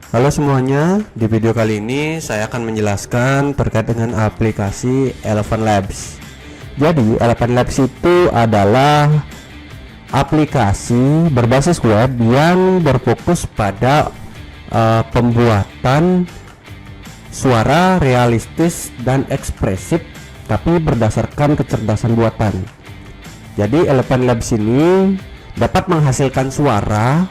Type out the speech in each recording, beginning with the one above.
Halo semuanya, di video kali ini saya akan menjelaskan terkait dengan aplikasi Elephant Labs. Jadi Elephant Labs itu adalah aplikasi berbasis web yang berfokus pada pembuatan suara realistis dan ekspresif tapi berdasarkan kecerdasan buatan. Jadi Elephant Labs ini dapat menghasilkan suara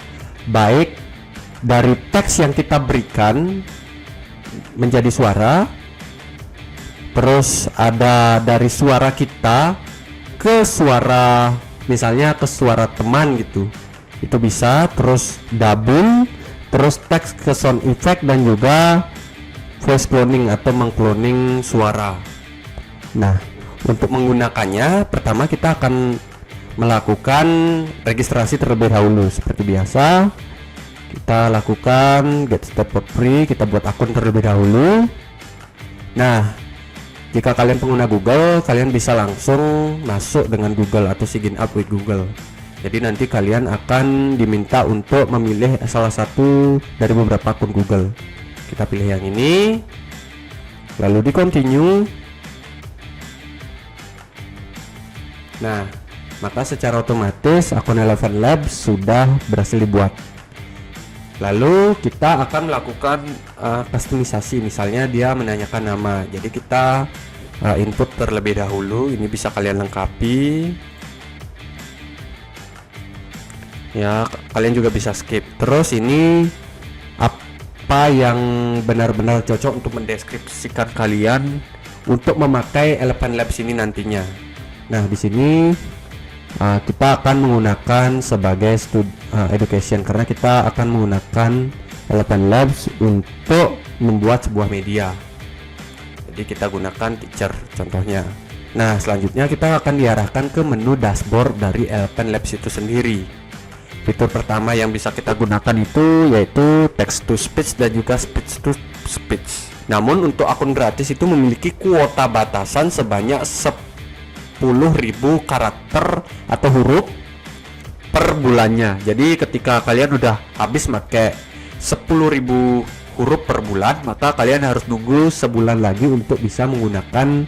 baik dari teks yang kita berikan menjadi suara, terus ada dari suara kita ke suara, misalnya ke suara teman gitu, itu bisa, terus double, terus teks ke sound effect, dan juga voice cloning atau mengcloning suara. Nah, untuk menggunakannya pertama kita akan melakukan registrasi terlebih dahulu. Seperti biasa kita lakukan get started for free, kita buat akun terlebih dahulu. Nah, jika kalian pengguna Google, kalian bisa langsung masuk dengan Google atau sign up with Google. Jadi nanti kalian akan diminta untuk memilih salah satu dari beberapa akun Google. Kita pilih yang ini, lalu di continue. Nah, maka secara otomatis akun Elephant Labs sudah berhasil dibuat. Lalu kita akan melakukan kustomisasi. Misalnya dia menanyakan nama, jadi kita input terlebih dahulu. Ini bisa kalian lengkapi ya, kalian juga bisa skip. Terus ini apa yang benar-benar cocok untuk mendeskripsikan kalian untuk memakai Elephant Labs ini nantinya. Nah, di sini kita akan menggunakan sebagai education, karena kita akan menggunakan Elephant Labs untuk membuat sebuah media. Jadi kita gunakan teacher contohnya. Nah, selanjutnya kita akan diarahkan ke menu dashboard dari Elephant Labs itu sendiri. Fitur pertama yang bisa kita gunakan itu yaitu text to speech dan juga speech to speech. Namun untuk akun gratis itu memiliki kuota batasan sebanyak 10.000 karakter atau huruf per bulannya. Jadi ketika kalian udah habis pakai 10.000 huruf per bulan, maka kalian harus nunggu sebulan lagi untuk bisa menggunakan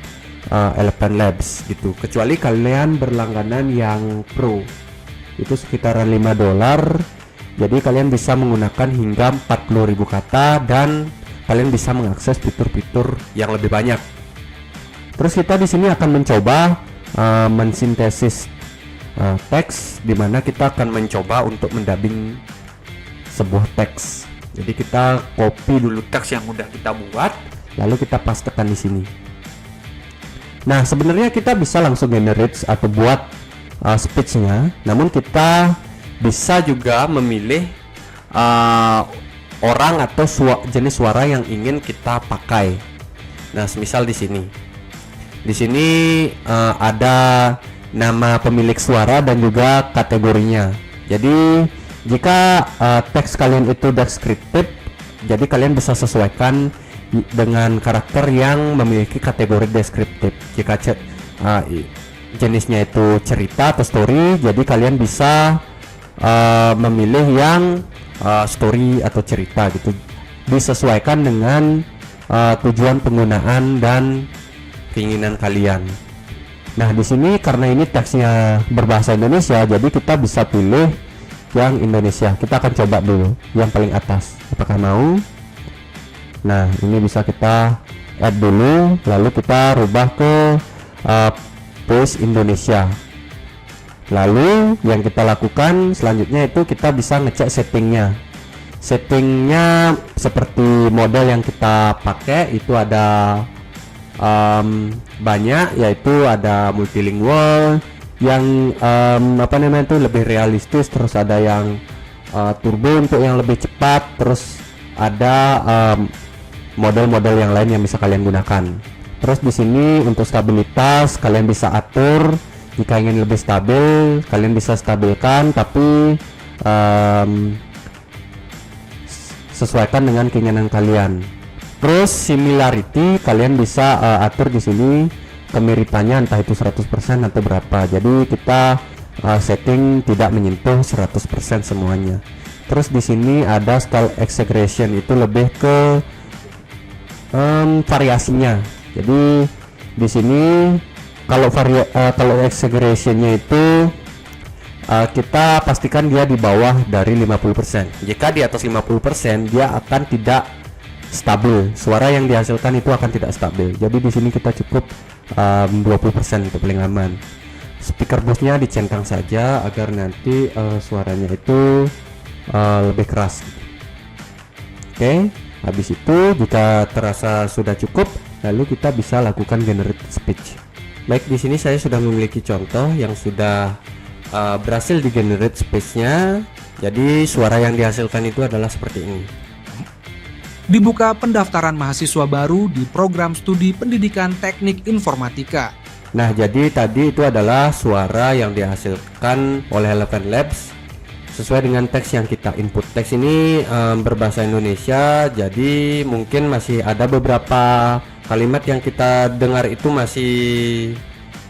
Elephant Labs gitu. Kecuali kalian berlangganan yang pro, itu sekitaran $5. Jadi kalian bisa menggunakan hingga 40.000 kata dan kalian bisa mengakses fitur-fitur yang lebih banyak. Terus kita di sini akan mencoba mensintesis teks, dimana kita akan mencoba untuk mendubbing sebuah teks. Jadi kita copy dulu teks yang udah kita buat, lalu kita pastekan di sini. Nah, sebenarnya kita bisa langsung generate atau buat speech-nya, namun kita bisa juga memilih orang atau jenis suara yang ingin kita pakai. Nah, semisal di sini. Di sini ada nama pemilik suara dan juga kategorinya. Jadi jika teks kalian itu deskriptif, jadi kalian bisa sesuaikan dengan karakter yang memiliki kategori deskriptif. Jika jenisnya itu cerita atau story, jadi kalian bisa memilih yang story atau cerita gitu, disesuaikan dengan tujuan penggunaan dan keinginan kalian. Nah, di sini karena ini teksnya berbahasa Indonesia, jadi kita bisa pilih yang Indonesia. Kita akan coba dulu yang paling atas, apakah mau. Nah, ini bisa kita add dulu, lalu kita rubah ke voice Indonesia. Lalu yang kita lakukan selanjutnya itu kita bisa ngecek settingnya seperti model yang kita pakai itu ada banyak, yaitu ada multilingual yang itu lebih realistis, terus ada yang turbo untuk yang lebih cepat, terus ada model-model yang lain yang bisa kalian gunakan. Terus di sini untuk stabilitas kalian bisa atur, jika ingin lebih stabil kalian bisa stabilkan, tapi sesuaikan dengan keinginan kalian. Terus similarity kalian bisa atur di sini kemiripannya, entah itu 100% atau berapa. Jadi kita setting tidak menyentuh 100% semuanya. Terus di sini ada style exaggeration, itu lebih ke variasinya. Jadi di sini kalau kalau exaggerationnya itu kita pastikan dia di bawah dari 50%. Jika di atas 50%, dia akan tidak stabil. Suara yang dihasilkan itu akan tidak stabil. Jadi di sini kita cukup 20% untuk paling aman. Speaker boxnya dicentang saja agar nanti suaranya itu lebih keras. Oke, habis itu jika terasa sudah cukup, lalu kita bisa lakukan generate speech. Baik, di sini saya sudah memiliki contoh yang sudah berhasil di generate speech-nya. Jadi suara yang dihasilkan itu adalah seperti ini. Dibuka pendaftaran mahasiswa baru di program studi pendidikan teknik informatika. Nah, jadi tadi itu adalah suara yang dihasilkan oleh Eleven Labs sesuai dengan teks yang kita input. Teks ini berbahasa Indonesia, jadi mungkin masih ada beberapa kalimat yang kita dengar itu masih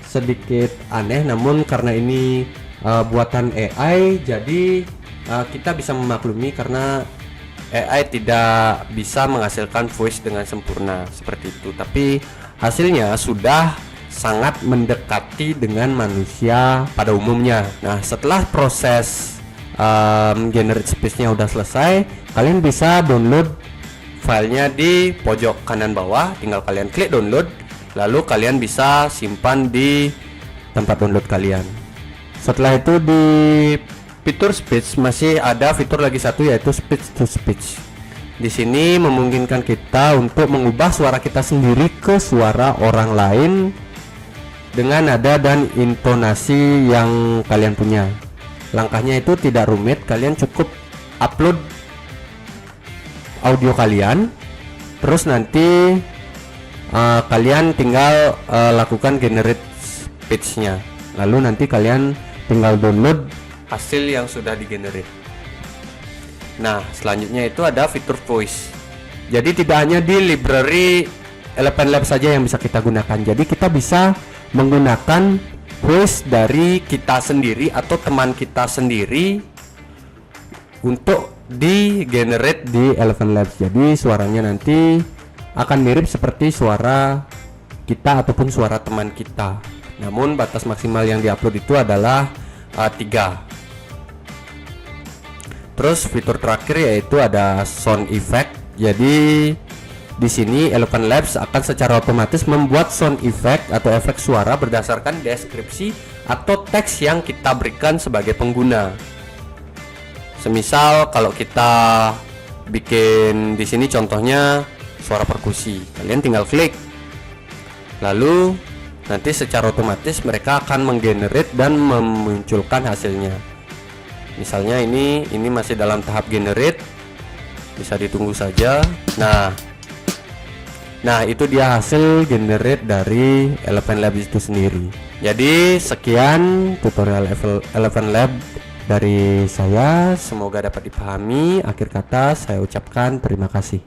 sedikit aneh, namun karena ini buatan AI, jadi kita bisa memaklumi karena AI tidak bisa menghasilkan voice dengan sempurna seperti itu, tapi hasilnya sudah sangat mendekati dengan manusia pada umumnya. Nah, setelah proses generate speech-nya udah selesai, kalian bisa download filenya di pojok kanan bawah. Tinggal kalian klik download, lalu kalian bisa simpan di tempat download kalian. Setelah itu di fitur speech masih ada fitur lagi satu, yaitu speech to speech. Di sini memungkinkan kita untuk mengubah suara kita sendiri ke suara orang lain dengan nada dan intonasi yang kalian punya. Langkahnya itu tidak rumit, kalian cukup upload audio kalian, terus nanti kalian tinggal lakukan generate speech-nya, lalu nanti kalian tinggal download hasil yang sudah digenerate. Nah, selanjutnya itu ada fitur voice. Jadi tidak hanya di library Eleven Labs saja yang bisa kita gunakan, jadi kita bisa menggunakan voice dari kita sendiri atau teman kita sendiri untuk di generate di Eleven Labs. Jadi suaranya nanti akan mirip seperti suara kita ataupun suara teman kita. Namun batas maksimal yang diupload itu adalah 3. Terus fitur terakhir yaitu ada sound effect. Jadi di sini Eleven Labs akan secara otomatis membuat sound effect atau efek suara berdasarkan deskripsi atau teks yang kita berikan sebagai pengguna. Semisal kalau kita bikin di sini contohnya suara perkusi, kalian tinggal klik, lalu nanti secara otomatis mereka akan menggenerate dan memunculkan hasilnya. Misalnya ini masih dalam tahap generate, bisa ditunggu saja. Nah, itu dia hasil generate dari Eleven Lab itu sendiri. Jadi sekian tutorial Eleven Lab dari saya, semoga dapat dipahami. Akhir kata saya ucapkan terima kasih.